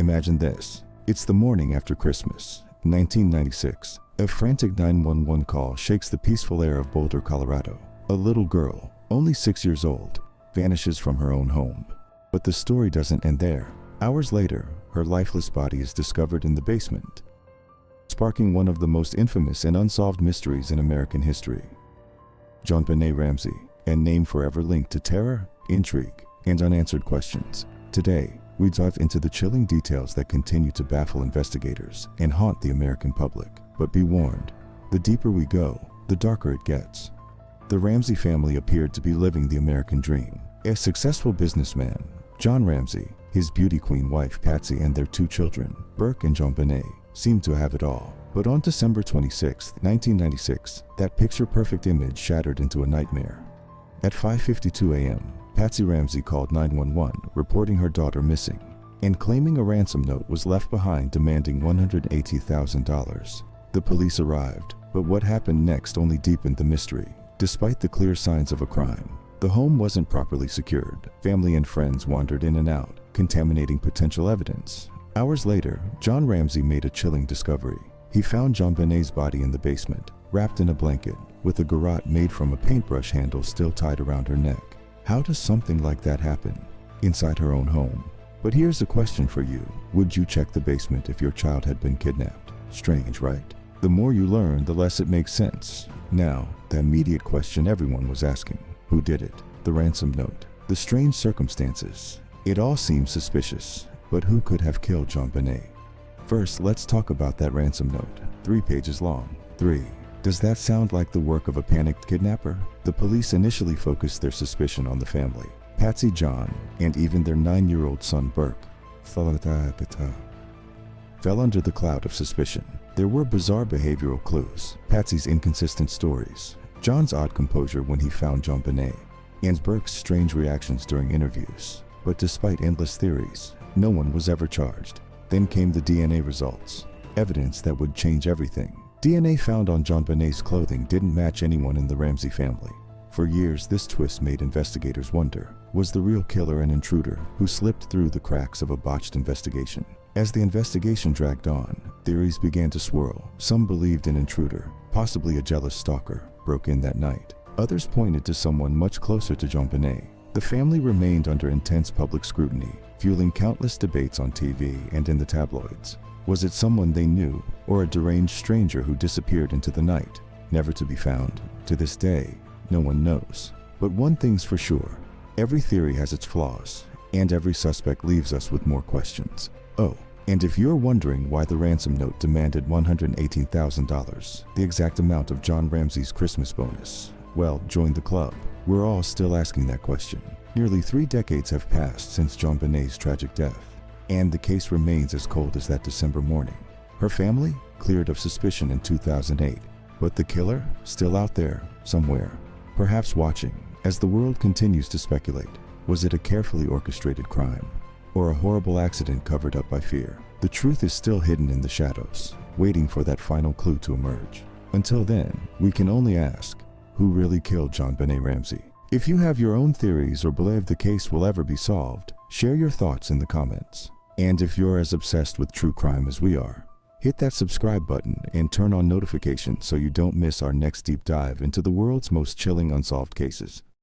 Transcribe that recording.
Imagine this. It's the morning after Christmas, 1996. A frantic 911 call shakes the peaceful air of Boulder, Colorado. A little girl, only 6 years old, vanishes from her own home. But the story doesn't end there. Hours later, her lifeless body is discovered in the basement, sparking one of the most infamous and unsolved mysteries in American history. JonBenét Ramsey, a name forever linked to terror, intrigue, and unanswered questions. Today, we dive into the chilling details that continue to baffle investigators and haunt the American public. But be warned, the deeper we go, the darker it gets. The Ramsey family appeared to be living the American dream. A successful businessman, John Ramsey, his beauty queen wife Patsy, and their 2 children, Burke and JonBenét, seemed to have it all. But on December 26, 1996, that picture-perfect image shattered into a nightmare. At 5:52 a.m., Patsy Ramsey called 911, reporting her daughter missing, and claiming a ransom note was left behind demanding $180,000. The police arrived, but what happened next only deepened the mystery. Despite the clear signs of a crime, the home wasn't properly secured. Family and friends wandered in and out, contaminating potential evidence. Hours later, John Ramsey made a chilling discovery. He found JonBenét's body in the basement, wrapped in a blanket, with a garrote made from a paintbrush handle still tied around her neck. How does something like that happen inside her own home? But here's a question for you. Would you check the basement if your child had been kidnapped? Strange, right? The more you learn, the less it makes sense. Now, the immediate question everyone was asking: who did it? The ransom note, the strange circumstances. It all seems suspicious, but who could have killed JonBenét? First, let's talk about that ransom note, 3 pages long. 3. Does that sound like the work of a panicked kidnapper? The police initially focused their suspicion on the family, Patsy, John, and even their 9-year-old son Burke. Fell under the cloud of suspicion. There were bizarre behavioral clues, Patsy's inconsistent stories, John's odd composure when he found JonBenét, and Burke's strange reactions during interviews. But despite endless theories, no one was ever charged. Then came the DNA results, evidence that would change everything. DNA found on JonBenét's clothing didn't match anyone in the Ramsey family. For years, this twist made investigators wonder, was the real killer an intruder who slipped through the cracks of a botched investigation? As the investigation dragged on, theories began to swirl. Some believed an intruder, possibly a jealous stalker, broke in that night. Others pointed to someone much closer to JonBenét. The family remained under intense public scrutiny, fueling countless debates on TV and in the tabloids. Was it someone they knew, or a deranged stranger who disappeared into the night, never to be found? To this day, no one knows. But one thing's for sure: every theory has its flaws, and every suspect leaves us with more questions. Oh, and if you're wondering why the ransom note demanded $118,000, the exact amount of John Ramsey's Christmas bonus, well, join the club. We're all still asking that question. Nearly 3 decades have passed since JonBenét's tragic death, and the case remains as cold as that December morning. Her family cleared of suspicion in 2008, but the killer still out there somewhere, perhaps watching as the world continues to speculate. Was it a carefully orchestrated crime, or a horrible accident covered up by fear? The truth is still hidden in the shadows, waiting for that final clue to emerge. Until then, we can only ask, who really killed JonBenét Ramsey? If you have your own theories or believe the case will ever be solved, share your thoughts in the comments. And if you're as obsessed with true crime as we are, hit that subscribe button and turn on notifications so you don't miss our next deep dive into the world's most chilling unsolved cases.